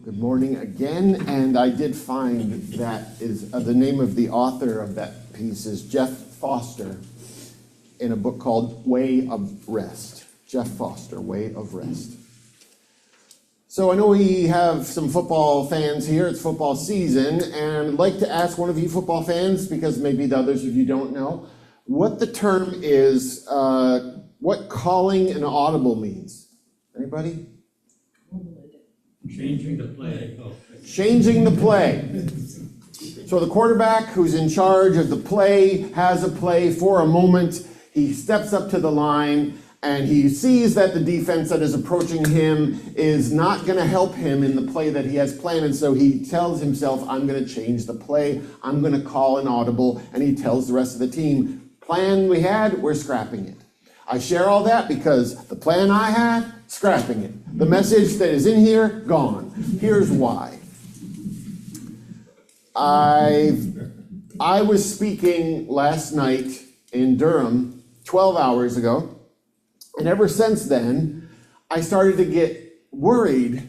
Good morning again, and I did find that is the name of the author of that piece is Jeff Foster in a book called Way of Rest. Jeff Foster, Way of Rest. So I know we have some football fans here. It's football season, and I'd like to ask one of you football fans, because maybe the others of you don't know, what the term is, what calling an audible means. Anybody? Changing the play. Changing the play. So the quarterback who's in charge of the play has a play for a moment. He steps up to the line and he sees that the defense that is approaching him is not going to help him in the play that he has planned. And so he tells himself, I'm going to change the play. I'm going to call an audible. And he tells the rest of the team, plan we had, we're scrapping it. I share all that because the plan I had, scrapping it. The message that is in here, gone. Here's why. I was speaking last night in Durham 12 hours ago, and ever since then, I started to get worried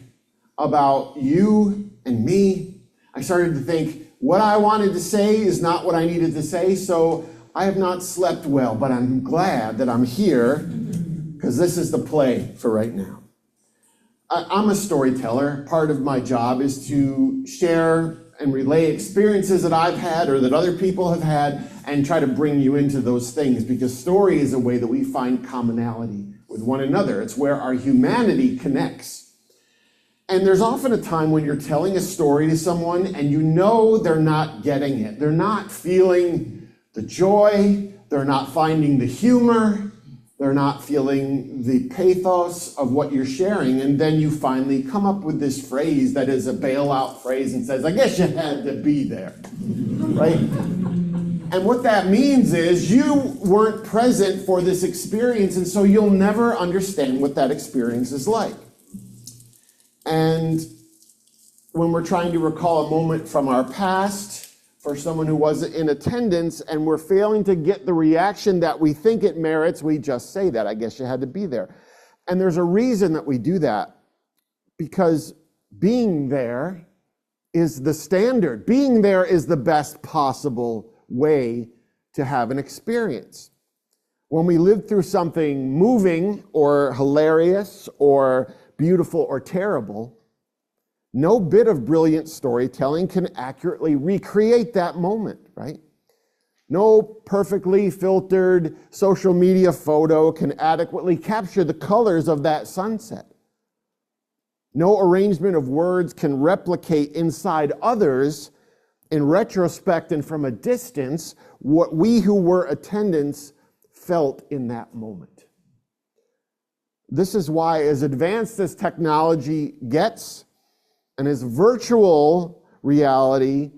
about you and me. I started to think what I wanted to say is not what I needed to say, so I have not slept well, but I'm glad that I'm here because this is the play for right now. I'm a storyteller. Part of my job is to share and relay experiences that I've had or that other people have had and try to bring you into those things, because story is a way that we find commonality with one another. It's where our humanity connects. And there's often a time when you're telling a story to someone and you know they're not getting it. They're not feeling the joy, they're not finding the humor, they're not feeling the pathos of what you're sharing, and then you finally come up with this phrase that is a bailout phrase and says, I guess you had to be there, right? And what that means is you weren't present for this experience, and so you'll never understand what that experience is like. And when we're trying to recall a moment from our past, for someone who wasn't in attendance and we're failing to get the reaction that we think it merits, we just say that, I guess you had to be there. And there's a reason that we do that, because being there is the standard. Being there is the best possible way to have an experience. When we live through something moving or hilarious or beautiful or terrible, no bit of brilliant storytelling can accurately recreate that moment, right? No perfectly filtered social media photo can adequately capture the colors of that sunset. No arrangement of words can replicate inside others, in retrospect and from a distance, what we who were attendants felt in that moment. This is why, as advanced as technology gets, and as virtual reality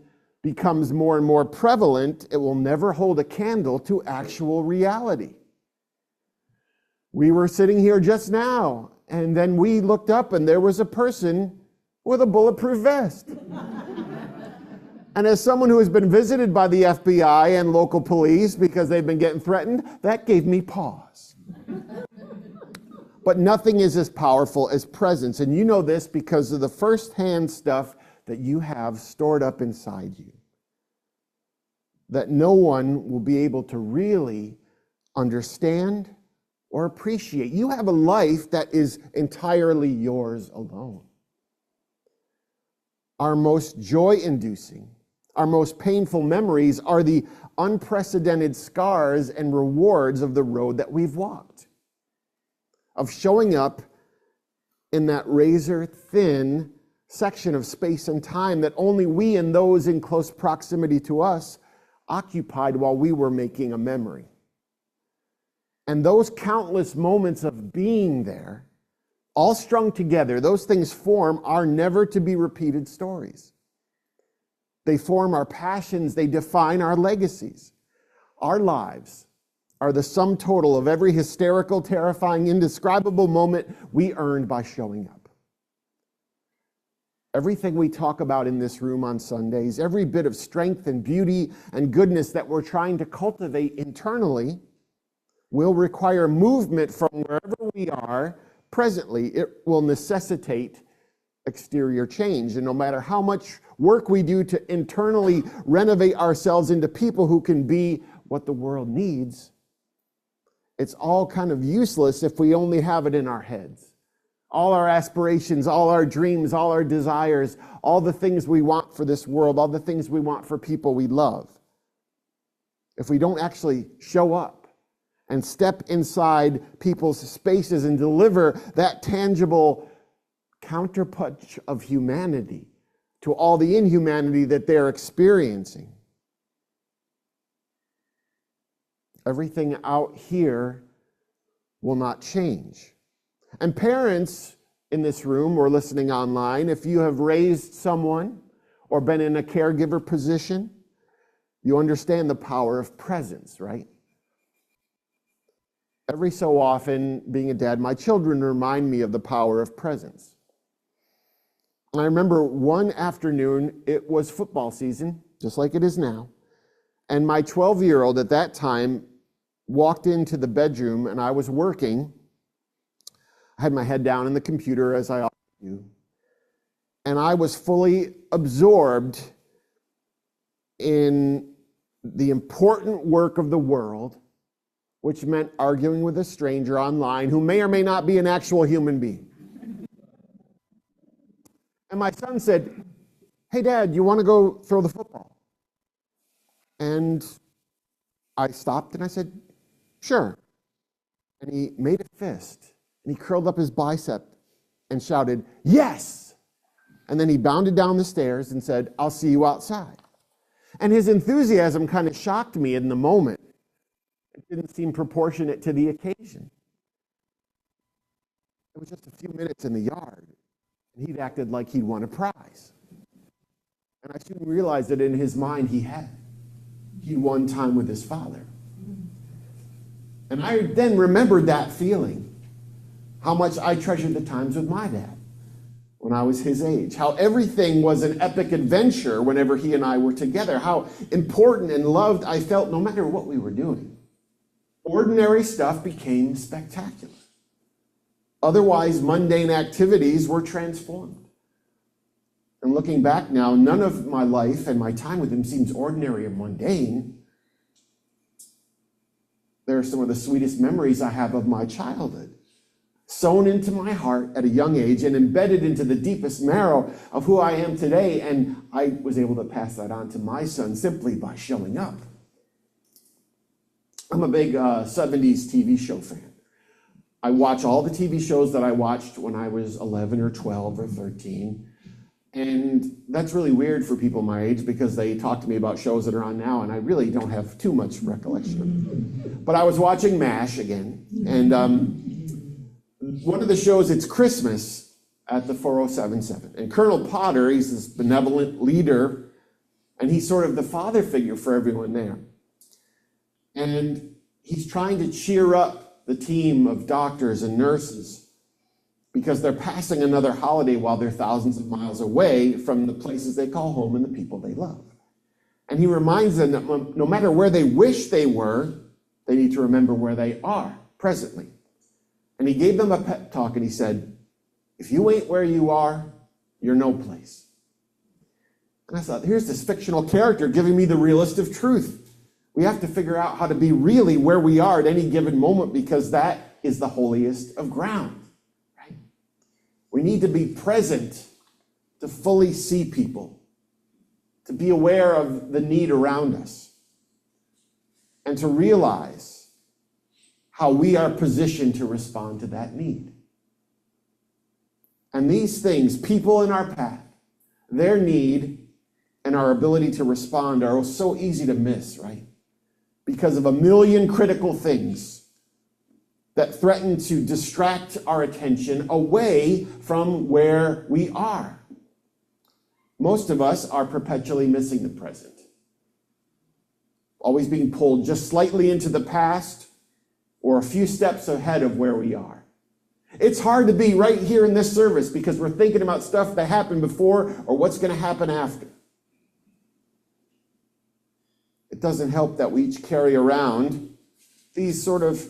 becomes more and more prevalent, it will never hold a candle to actual reality. We were sitting here just now, and then we looked up and there was a person with a bulletproof vest. And as someone who has been visited by the FBI and local police because they've been getting threatened, that gave me pause. But nothing is as powerful as presence. And you know this because of the first-hand stuff that you have stored up inside you, that no one will be able to really understand or appreciate. You have a life that is entirely yours alone. Our most joy-inducing, our most painful memories are the unprecedented scars and rewards of the road that we've walked, of showing up in that razor-thin section of space and time that only we and those in close proximity to us occupied while we were making a memory. And those countless moments of being there, all strung together, those things form our never-to-be-repeated stories. They form our passions, they define our legacies. Our lives are the sum total of every hysterical, terrifying, indescribable moment we earned by showing up. Everything we talk about in this room on Sundays, every bit of strength and beauty and goodness that we're trying to cultivate internally will require movement from wherever we are presently. It will necessitate exterior change. And no matter how much work we do to internally renovate ourselves into people who can be what the world needs, it's all kind of useless if we only have it in our heads. All our aspirations, all our dreams, all our desires, all the things we want for this world, all the things we want for people we love. If we don't actually show up and step inside people's spaces and deliver that tangible counterpunch of humanity to all the inhumanity that they're experiencing, everything out here will not change. And parents in this room or listening online, if you have raised someone or been in a caregiver position, you understand the power of presence, right? Every so often, being a dad, my children remind me of the power of presence. And I remember one afternoon, it was football season, just like it is now, and my 12-year-old at that time walked into the bedroom, and I was working. I had my head down in the computer, as I often do, and I was fully absorbed in the important work of the world, which meant arguing with a stranger online who may or may not be an actual human being. And my son said, "Hey, Dad, you want to go throw the football?" And I stopped and I said, "Sure." And he made a fist and he curled up his bicep and shouted, "Yes!" And then he bounded down the stairs and said, "I'll see you outside." And his enthusiasm kind of shocked me in the moment. It didn't seem proportionate to the occasion. It was just a few minutes in the yard, and he'd acted like he'd won a prize. And I soon realized that in his mind he'd won time with his father. And I then remembered that feeling, how much I treasured the times with my dad when I was his age, how everything was an epic adventure whenever he and I were together, how important and loved I felt no matter what we were doing. Ordinary stuff became spectacular. Otherwise, mundane activities were transformed. And looking back now, none of my life and my time with him seems ordinary or mundane. There are some of the sweetest memories I have of my childhood, sewn into my heart at a young age and embedded into the deepest marrow of who I am today. And I was able to pass that on to my son simply by showing up. I'm a big 70s TV show fan. I watch all the TV shows that I watched when I was 11 or 12 or 13. And that's really weird for people my age because they talk to me about shows that are on now, and I really don't have too much recollection of them. But I was watching MASH again, and one of the shows, it's Christmas at the 4077. And Colonel Potter, he's this benevolent leader, and he's sort of the father figure for everyone there. And he's trying to cheer up the team of doctors and nurses because they're passing another holiday while they're thousands of miles away from the places they call home and the people they love. And he reminds them that no matter where they wish they were, they need to remember where they are presently. And he gave them a pep talk and he said, "If you ain't where you are, you're no place." And I thought, here's this fictional character giving me the realistic truth. We have to figure out how to be really where we are at any given moment because that is the holiest of ground. Right? We need to be present to fully see people, to be aware of the need around us, and to realize how we are positioned to respond to that need. And these things, people in our path, their need and our ability to respond are so easy to miss, right? Because of a million critical things that threaten to distract our attention away from where we are. Most of us are perpetually missing the present, always being pulled just slightly into the past or a few steps ahead of where we are. It's hard to be right here in this service because we're thinking about stuff that happened before or what's going to happen after. It doesn't help that we each carry around these sort of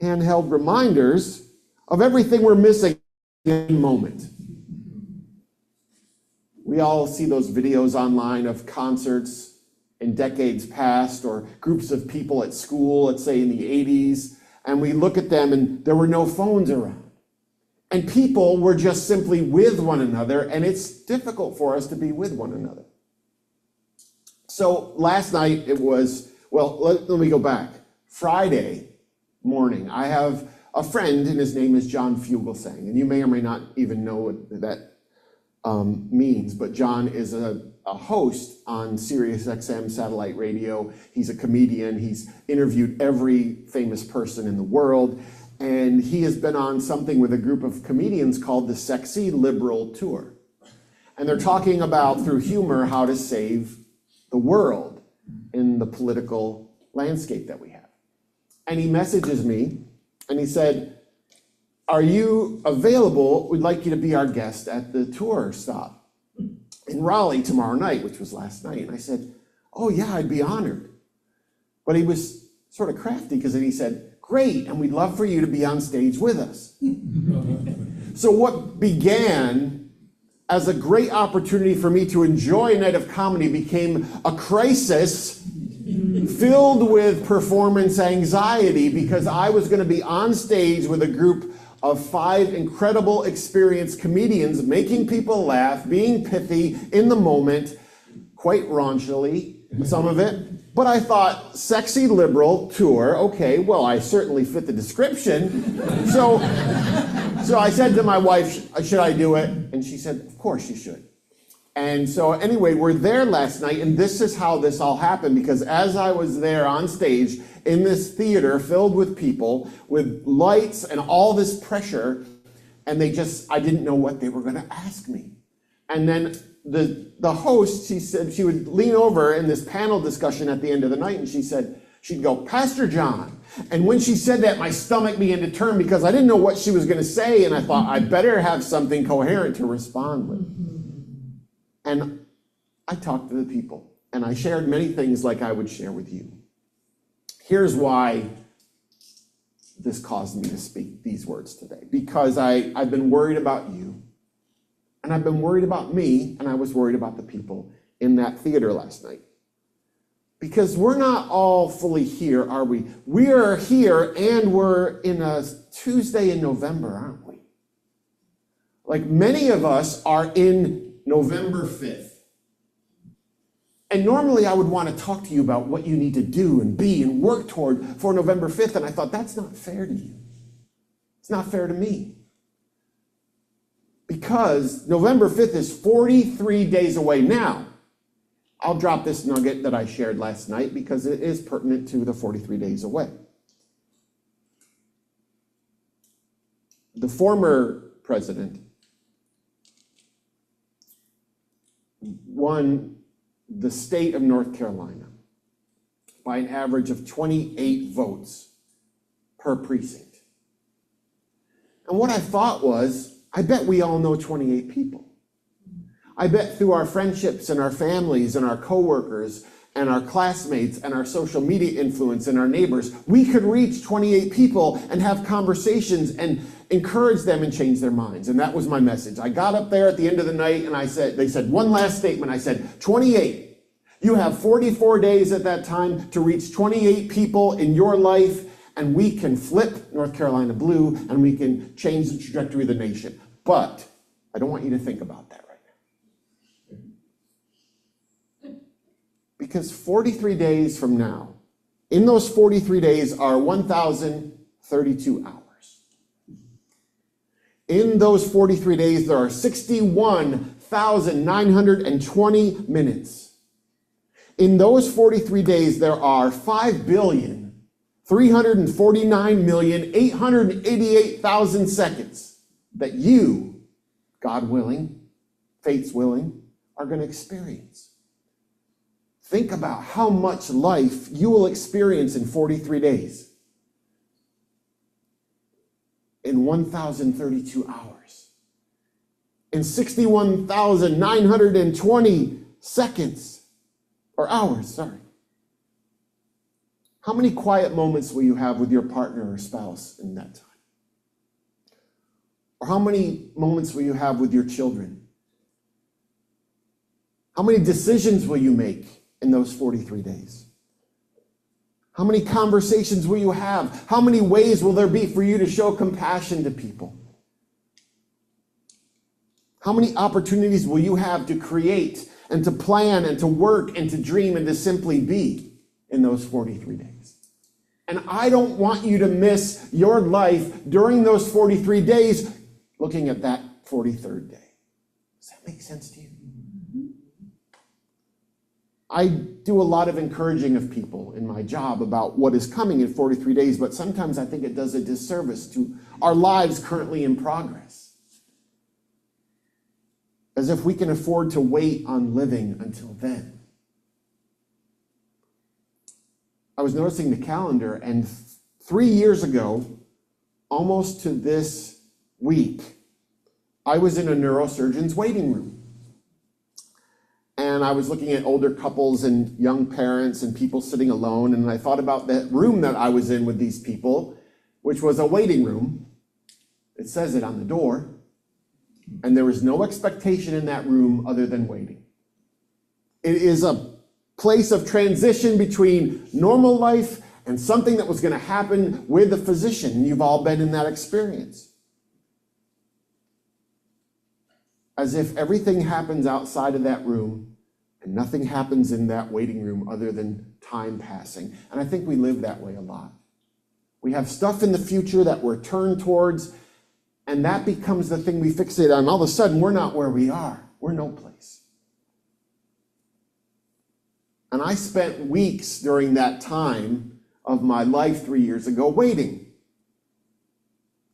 handheld reminders of everything we're missing in a moment. We all see those videos online of concerts in decades past, or groups of people at school, let's say in the 80s, and we look at them and there were no phones around. And people were just simply with one another, and it's difficult for us to be with one another. So last night it was, well, let me go back. Friday morning, I have a friend, and his name is John Fugelsang, and you may or may not even know what that means, but John is a host on Sirius XM satellite radio. He's a comedian. He's interviewed every famous person in the world, and he has been on something with a group of comedians called the Sexy Liberal Tour. And they're talking about, through humor, how to save the world in the political landscape that we have. And he messages me, and he said, "Are you available? We'd like you to be our guest at the tour stop in Raleigh tomorrow night," which was last night. And I said, "Oh yeah, I'd be honored." But he was sort of crafty, because then he said, "Great, and we'd love for you to be on stage with us." So what began as a great opportunity for me to enjoy a night of comedy became a crisis filled with performance anxiety, because I was going to be on stage with a group of 5 incredible, experienced comedians, making people laugh, being pithy in the moment, quite raunchily, some of it. But I thought, Sexy Liberal Tour, okay, well, I certainly fit the description. So I said to my wife, "Should I do it?" And she said, "Of course you should." And so anyway, we're there last night, and this is how this all happened, because as I was there on stage in this theater filled with people, with lights and all this pressure, and I didn't know what they were going to ask me. And then the host, she said, she would lean over in this panel discussion at the end of the night, and she'd go, "Pastor John." And when she said that, my stomach began to turn, because I didn't know what she was going to say, and I thought, I better have something coherent to respond with. And I talked to the people, and I shared many things like I would share with you. Here's why this caused me to speak these words today. Because I've been worried about you, and I've been worried about me, and I was worried about the people in that theater last night. Because we're not all fully here, are we? We are here, and we're in a Tuesday in November, aren't we? Like, many of us are in November 5th. And normally I would want to talk to you about what you need to do and be and work toward for November 5th. And I thought, that's not fair to you. It's not fair to me. Because November 5th is 43 days away now. I'll drop this nugget that I shared last night because it is pertinent to the 43 days away. The former president won the state of North Carolina by an average of 28 votes per precinct. And what I thought was, I bet we all know 28 people. I bet through our friendships and our families and our coworkers and our classmates and our social media influence and our neighbors, we could reach 28 people and have conversations and encourage them and change their minds. And that was my message. I got up there at the end of the night, and they said one last statement. I said, 28. You have 44 days at that time to reach 28 people in your life, and we can flip North Carolina blue, and we can change the trajectory of the nation. But I don't want you to think about that right now. Because 43 days from now, in those 43 days are 1,032 hours. In those 43 days, there are 61,920 minutes. In those 43 days, there are 5,349,888,000 seconds that you, God willing, fate's willing, are going to experience. Think about how much life you will experience in 43 days. In 1,032 hours. In 61,920 seconds. Or hours, sorry. How many quiet moments will you have with your partner or spouse in that time? Or how many moments will you have with your children? How many decisions will you make in those 43 days? How many conversations will you have? How many ways will there be for you to show compassion to people? How many opportunities will you have to create and to plan and to work and to dream and to simply be in those 43 days? And I don't want you to miss your life during those 43 days looking at that 43rd day. Does that make sense to you? I do a lot of encouraging of people in my job about what is coming in 43 days, but sometimes I think it does a disservice to our lives currently in progress. As if we can afford to wait on living until then. I was noticing the calendar, and 3 years ago, almost to this week, I was in a neurosurgeon's waiting room. And I was looking at older couples and young parents and people sitting alone, and I thought about that room that I was in with these people, which was a waiting room. It says it on the door. And there was no expectation in that room other than waiting. It is a place of transition between normal life and something that was going to happen with the physician. You've all been in that experience. As if everything happens outside of that room and nothing happens in that waiting room other than time passing. And I think we live that way a lot. We have stuff in the future that we're turned towards, and that becomes the thing we fixate on. All of a sudden, we're not where we are. We're no place. And I spent weeks during that time of my life 3 years ago waiting.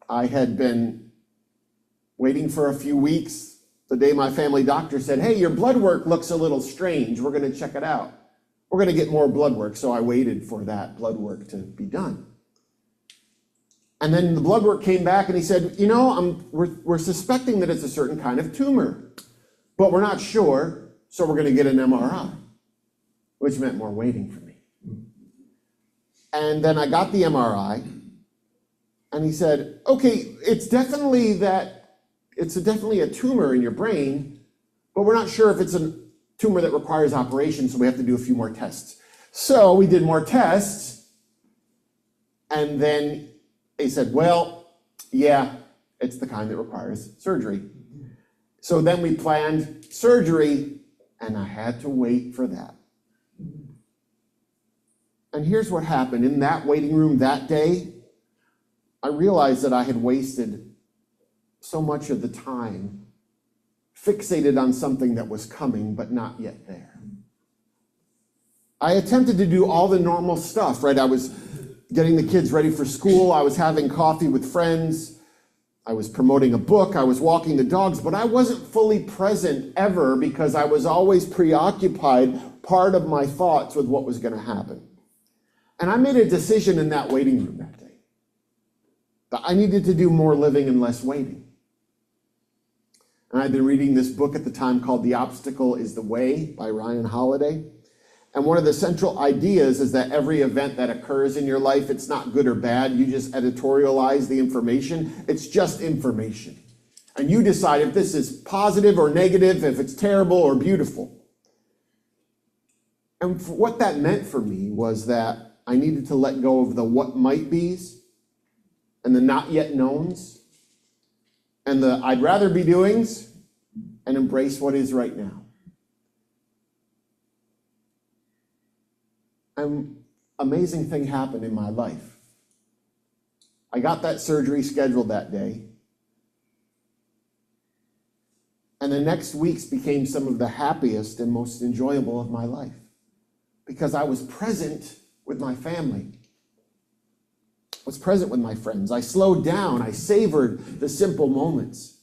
I had been waiting for a few weeks. The day my family doctor said, hey, your blood work looks a little strange. We're going to check it out. We're going to get more blood work. So I waited for that blood work to be done. And then the blood work came back and he said, you know, we're suspecting that it's a certain kind of tumor, but we're not sure. So we're going to get an MRI, which meant more waiting for me. And then I got the MRI and he said, okay, it's definitely a tumor in your brain, but we're not sure if it's a tumor that requires operation, so we have to do a few more tests. So we did more tests, and then they said, well, yeah, it's the kind that requires surgery. So then we planned surgery, and I had to wait for that. And here's what happened. In that waiting room that day, I realized that I had wasted so much of the time fixated on something that was coming but not yet there. I attempted to do all the normal stuff, right? I was getting the kids ready for school. I was having coffee with friends. I was promoting a book. I was walking the dogs, but I wasn't fully present ever because I was always preoccupied, part of my thoughts with what was going to happen. And I made a decision in that waiting room that day that I needed to do more living and less waiting. And I'd been reading this book at the time called The Obstacle is the Way by Ryan Holiday. And one of the central ideas is that every event that occurs in your life, it's not good or bad. You just editorialize the information. It's just information. And you decide if this is positive or negative, if it's terrible or beautiful. And what that meant for me was that I needed to let go of the what might be's and the not yet knowns and the I'd rather be doings and embrace what is right now. An amazing thing happened in my life. I got that surgery scheduled that day. And the next weeks became some of the happiest and most enjoyable of my life because I was present with my family. I was present with my friends. I slowed down. I savored the simple moments.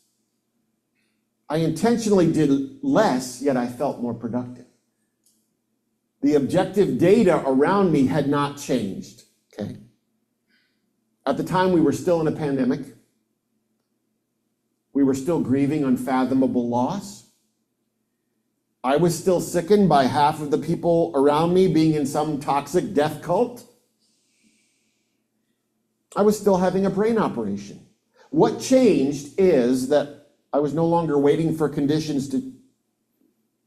I intentionally did less, yet I felt more productive. The objective data around me had not changed, okay? At the time, we were still in a pandemic. We were still grieving unfathomable loss. I was still sickened by half of the people around me being in some toxic death cult. I was still having a brain operation. What changed is that I was no longer waiting for conditions to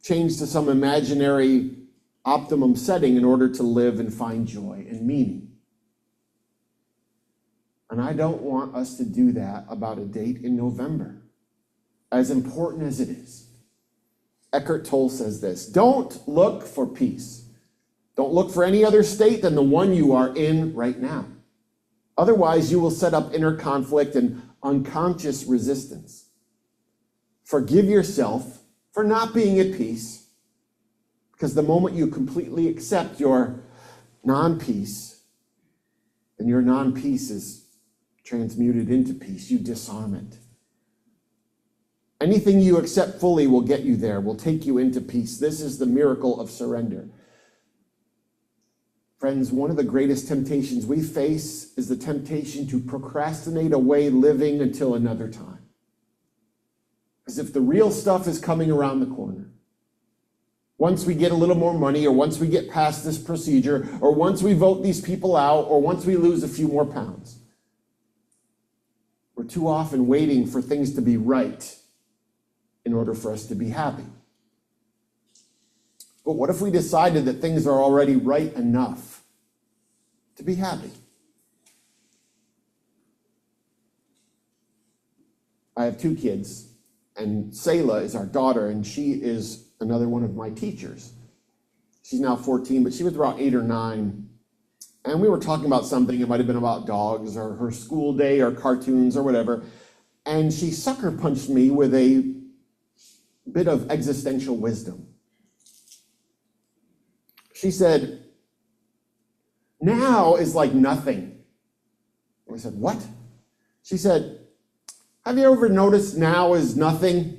change to some imaginary optimum setting in order to live and find joy and meaning. And I don't want us to do that about a date in November, as important as it is. Eckhart Tolle says this: don't look for peace. Don't look for any other state than the one you are in right now. Otherwise, you will set up inner conflict and unconscious resistance. Forgive yourself for not being at peace, because the moment you completely accept your non-peace, then your non-peace is transmuted into peace. You disarm it. Anything you accept fully will get you there, will take you into peace. This is the miracle of surrender. Friends, one of the greatest temptations we face is the temptation to procrastinate away living until another time, as if the real stuff is coming around the corner. Once we get a little more money, or once we get past this procedure, or once we vote these people out, or once we lose a few more pounds. We're too often waiting for things to be right in order for us to be happy. But what if we decided that things are already right enough to be happy? I have 2 kids, and Selah is our daughter, and she is another one of my teachers. She's now 14, but she was about 8 or 9. And we were talking about something. It might have been about dogs or her school day or cartoons or whatever. And she sucker punched me with a bit of existential wisdom. She said, "Now is like nothing." I said, "What?" She said, "Have you ever noticed now is nothing?"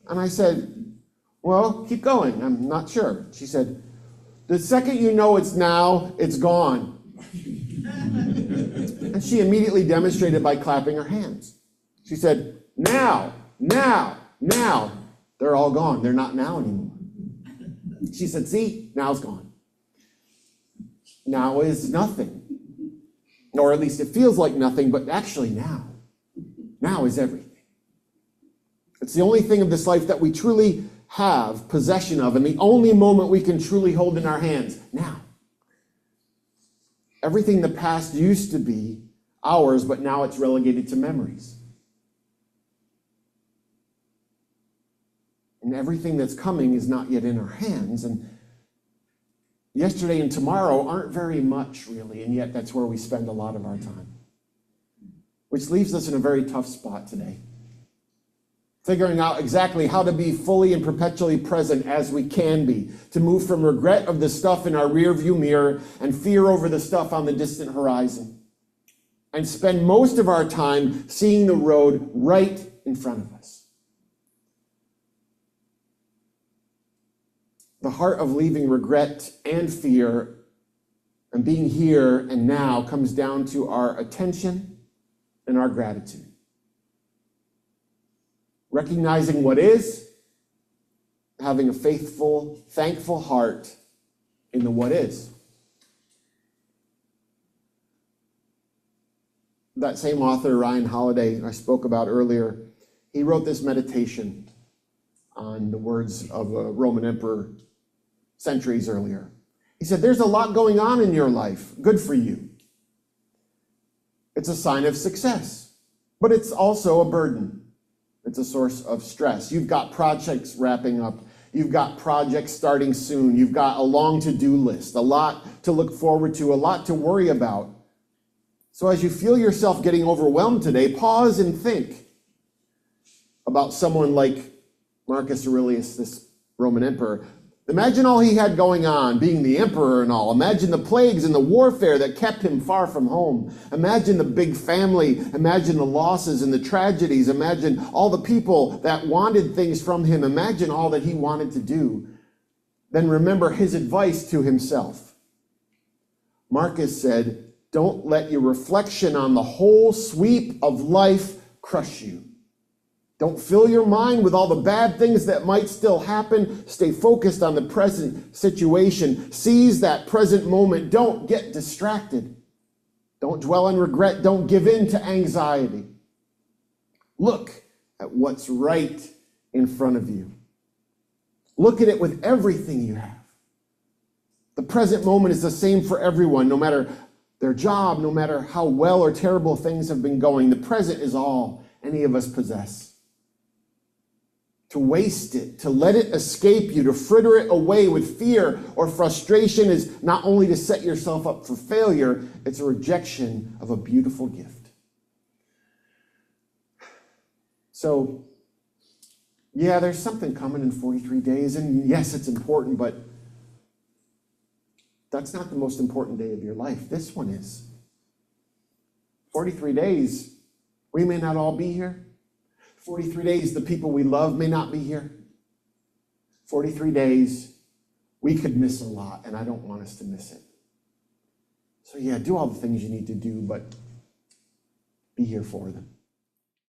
And I said, "Well, keep going. I'm not sure." She said, "The second you know it's now, it's gone." And she immediately demonstrated by clapping her hands. She said, "Now, now, now." They're all gone. They're not now anymore. She said, "See, now's gone. Now is nothing." Or at least it feels like nothing, but actually now is everything. It's the only thing of this life that we truly have possession of, and the only moment we can truly hold in our hands, now. Everything in the past used to be ours, but now it's relegated to memories. And everything that's coming is not yet in our hands, and yesterday and tomorrow aren't very much, really, and yet that's where we spend a lot of our time. Which leaves us in a very tough spot today, figuring out exactly how to be fully and perpetually present as we can be, to move from regret of the stuff in our rearview mirror and fear over the stuff on the distant horizon, and spend most of our time seeing the road right in front of us. The heart of leaving regret and fear and being here and now comes down to our attention and our gratitude. Recognizing what is, having a faithful, thankful heart in the what is. That same author, Ryan Holiday, I spoke about earlier, he wrote this meditation on the words of a Roman emperor centuries earlier. He said, "There's a lot going on in your life. Good for you. It's a sign of success, but it's also a burden. It's a source of stress. You've got projects wrapping up. You've got projects starting soon. You've got a long to-do list, a lot to look forward to, a lot to worry about. So as you feel yourself getting overwhelmed today, pause and think about someone like Marcus Aurelius, this Roman emperor. Imagine all he had going on, being the emperor and all. Imagine the plagues and the warfare that kept him far from home. Imagine the big family. Imagine the losses and the tragedies. Imagine all the people that wanted things from him. Imagine all that he wanted to do. Then remember his advice to himself. Marcus said, "Don't let your reflection on the whole sweep of life crush you. Don't fill your mind with all the bad things that might still happen. Stay focused on the present situation. Seize that present moment. Don't get distracted. Don't dwell on regret. Don't give in to anxiety. Look at what's right in front of you." Look at it with everything you have. The present moment is the same for everyone, no matter their job, no matter how well or terrible things have been going. The present is all any of us possess. To waste it, to let it escape you, to fritter it away with fear or frustration is not only to set yourself up for failure, it's a rejection of a beautiful gift. So, yeah, there's something coming in 43 days, and yes, it's important, but that's not the most important day of your life. This one is. 43 days, we may not all be here. 43 days, the people we love may not be here. 43 days, we could miss a lot, and I don't want us to miss it. So yeah, do all the things you need to do, but be here for them.